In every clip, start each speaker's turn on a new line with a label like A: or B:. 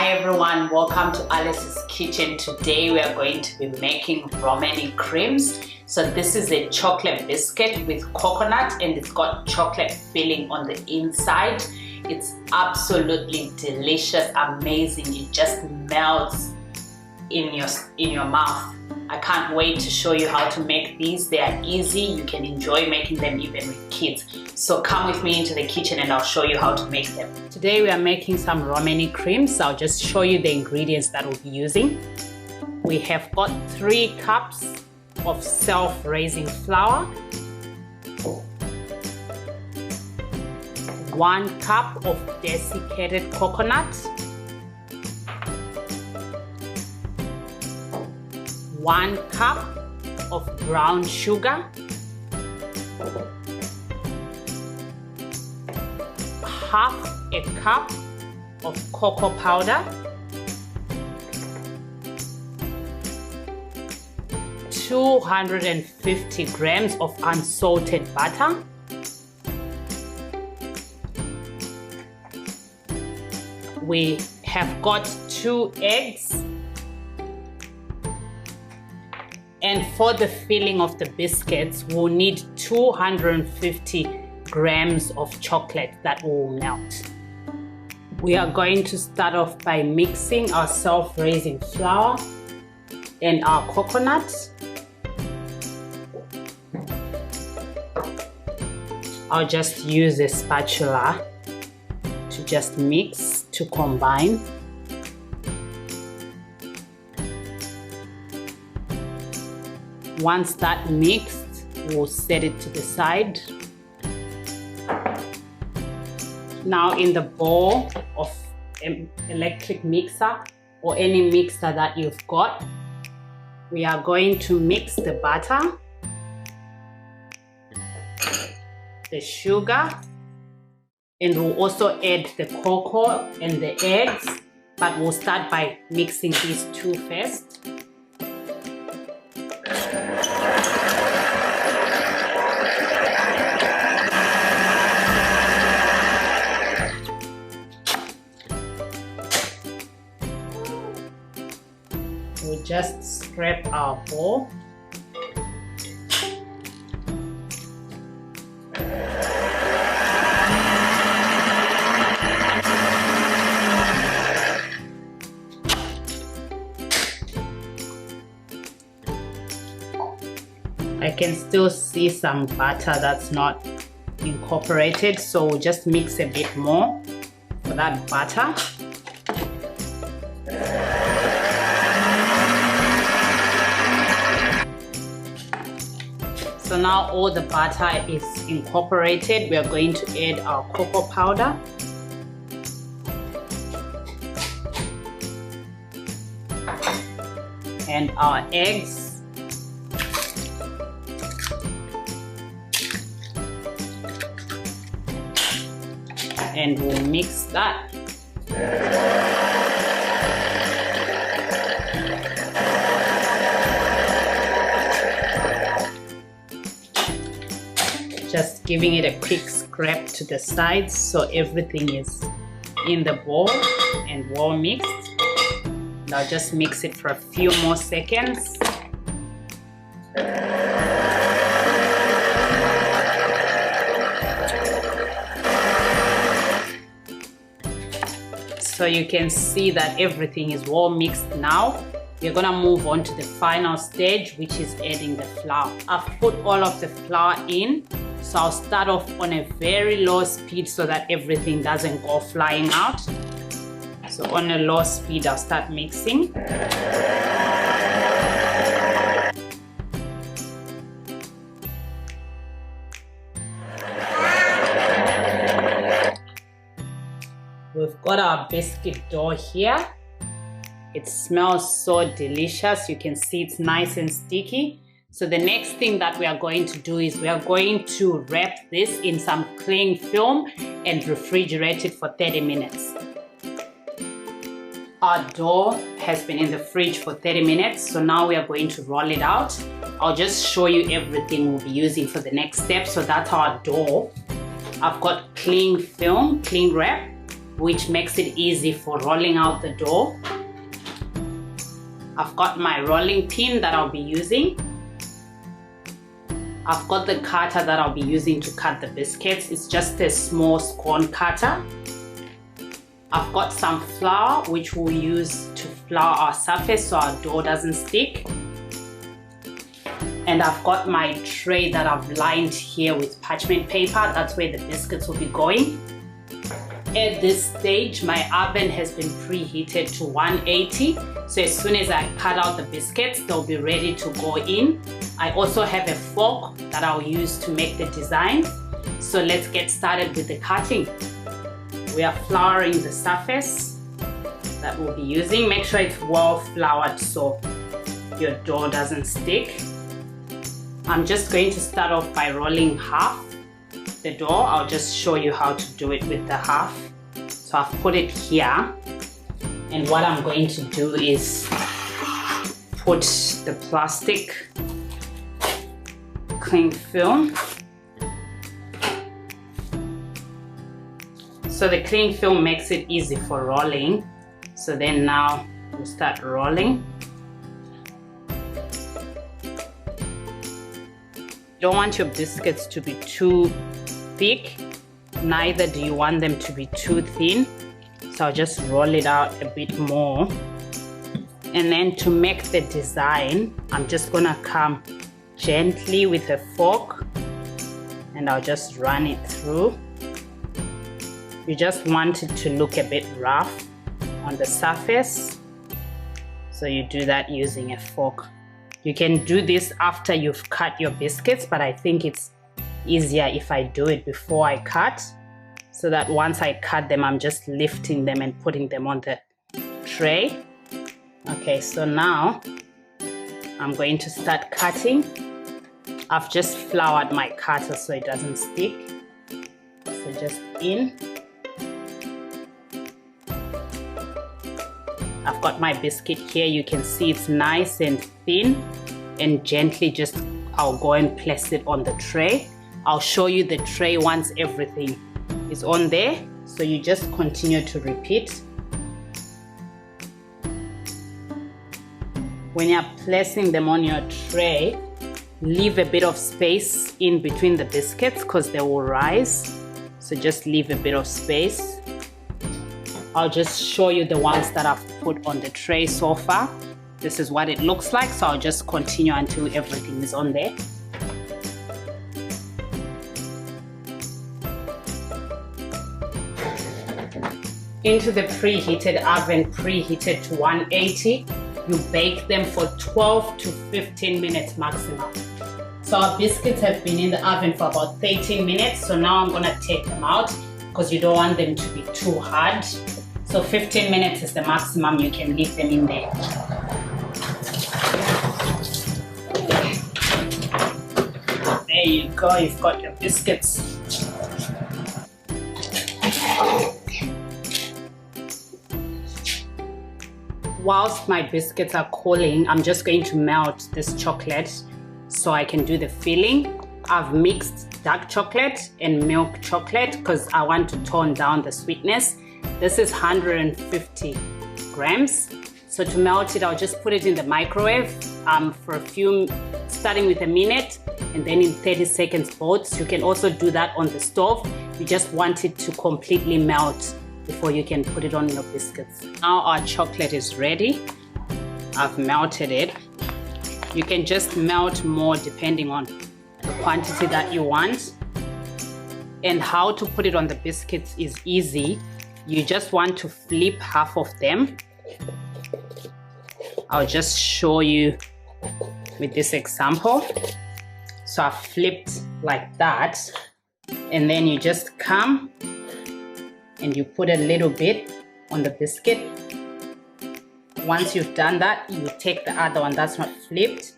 A: Hi everyone, welcome to Alice's Kitchen. Today we are going to be making Romany creams. So this is a chocolate biscuit with coconut and it's got chocolate filling on the inside. It's absolutely delicious, amazing. It just melts in your mouth. I can't wait to show you how to make these. They are easy. You can enjoy making them even with kids. So come with me into the kitchen and I'll show you how to make them. Today we are making some Romany creams. I'll just show you the ingredients that we'll be using. We have got 3 cups of self-raising flour, 1 cup of desiccated coconut, 1 cup of brown sugar, half a cup of cocoa powder, 250 grams of unsalted butter, we have got 2 eggs, and for the filling of the biscuits we'll need 250 grams of chocolate that will melt. We are going to start off by mixing our self-raising flour and our coconut. I'll just use a spatula to just mix, to combine. Once that mixed, we'll set it to the side. Now in the bowl of an electric mixer or any mixer that you've got, we are going to mix the butter, the sugar, and we'll also add the cocoa and the eggs, but we'll start by mixing these 2 first. We'll just scrape our bowl. I can still see some butter that's not incorporated, so we'll just mix a bit more for that butter. So now all the butter is incorporated, we are going to add our cocoa powder. And our eggs. And we'll mix that. Just giving it a quick scrape to the sides so everything is in the bowl and well mixed. Now just mix it for a few more seconds. So you can see that everything is well mixed now. We're gonna move on to the final stage, which is adding the flour. I've put all of the flour in, so I'll start off on a very low speed so that everything doesn't go flying out. So on a low speed, I'll start mixing. We've got our biscuit dough here. It smells so delicious. You can see it's nice and sticky. So the next thing that we are going to do is we are going to wrap this in some cling film and refrigerate it for 30 minutes. Our dough has been in the fridge for 30 minutes, so now we are going to roll it out. I'll just show you everything we'll be using for the next step. So that's our dough. I've got cling film, cling wrap. which makes it easy for rolling out the dough. I've got my rolling pin that I'll be using. I've got the cutter that I'll be using to cut the biscuits. It's just a small scone cutter. I've got some flour which we'll use to flour our surface so our dough doesn't stick. And I've got my tray that I've lined here with parchment paper. That's where the biscuits will be going. At this stage, my oven has been preheated to 180. So as soon as I cut out the biscuits, they'll be ready to go in. I also have a fork that I'll use to make the design. So let's get started with the cutting. We are flouring the surface that we'll be using. Make sure it's well floured so your dough doesn't stick. I'm just going to start off by rolling half the dough. I'll just show you how to do it with the half. So I've put it here, and what I'm going to do is put the plastic cling film. So the cling film makes it easy for rolling. So then now we'll start rolling. You don't want your biscuits to be too thick, neither do you want them to be too thin. So I'll just roll it out a bit more. And then to make the design, I'm just gonna come gently with a fork and I'll just run it through. You just want it to look a bit rough on the surface. So you do that using a fork. You can do this after you've cut your biscuits, but I think it's easier if I do it before I cut, so that once I cut them, I'm just lifting them and putting them on the tray. Okay, so now I'm going to start cutting. I've just floured my cutter so it doesn't stick. So just in. I've got my biscuit here. You can see it's nice and thin, and gently just I'll go and place it on the tray. I'll show you the tray once everything is on there. So you just continue to repeat. When you're placing them on your tray, leave a bit of space in between the biscuits because they will rise. So just leave a bit of space. I'll just show you the ones that I've put on the tray so far. This is what it looks like, so I'll just continue until everything is on there. Into the preheated oven, preheated to 180. You bake them for 12 to 15 minutes maximum. So our biscuits have been in the oven for about 13 minutes. So now I'm gonna take them out because you don't want them to be too hard. So 15 minutes is the maximum you can leave them in there. There you go, you've got your biscuits. Whilst my biscuits are cooling, I'm just going to melt this chocolate so I can do the filling. I've mixed dark chocolate and milk chocolate because I want to tone down the sweetness. This is 150 grams. So to melt it, I'll just put it in the microwave for starting with a minute and then in 30 seconds both. You can also do that on the stove. You just want it to completely melt before you can put it on your biscuits. Now our chocolate is ready. I've melted it. You can just melt more depending on the quantity that you want. And how to put it on the biscuits is easy. You just want to flip half of them. I'll just show you with this example. So I've flipped like that, and then you just come and you put a little bit on the biscuit. Once you've done that, you take the other one that's not flipped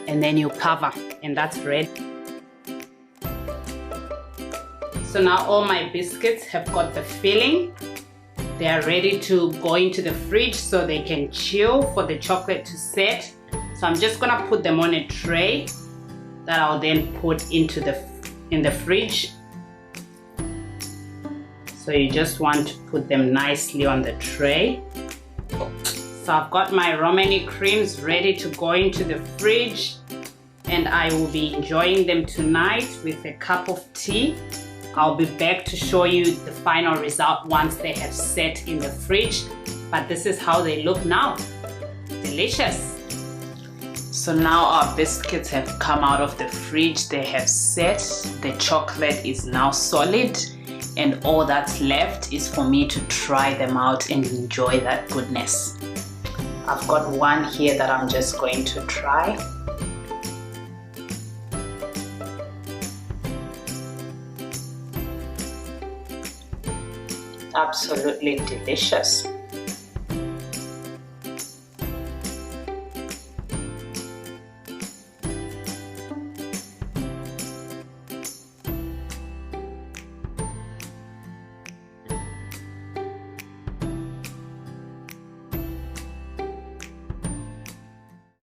A: and then you cover, and that's ready. So now all my biscuits have got the filling. They are ready to go into the fridge so they can chill for the chocolate to set. So I'm just gonna put them on a tray that I'll then put in the fridge. So So you just want to put them nicely on the tray. So I've got my Romany creams ready to go into the fridge, and I will be enjoying them tonight with a cup of tea. I'll be back to show you the final result once they have set in the fridge, but this is how they look now. Delicious. So now our biscuits have come out of the fridge, they have set, the chocolate is now solid, and all that's left is for me to try them out and enjoy that goodness. I've got one here that I'm just going to try. Absolutely delicious.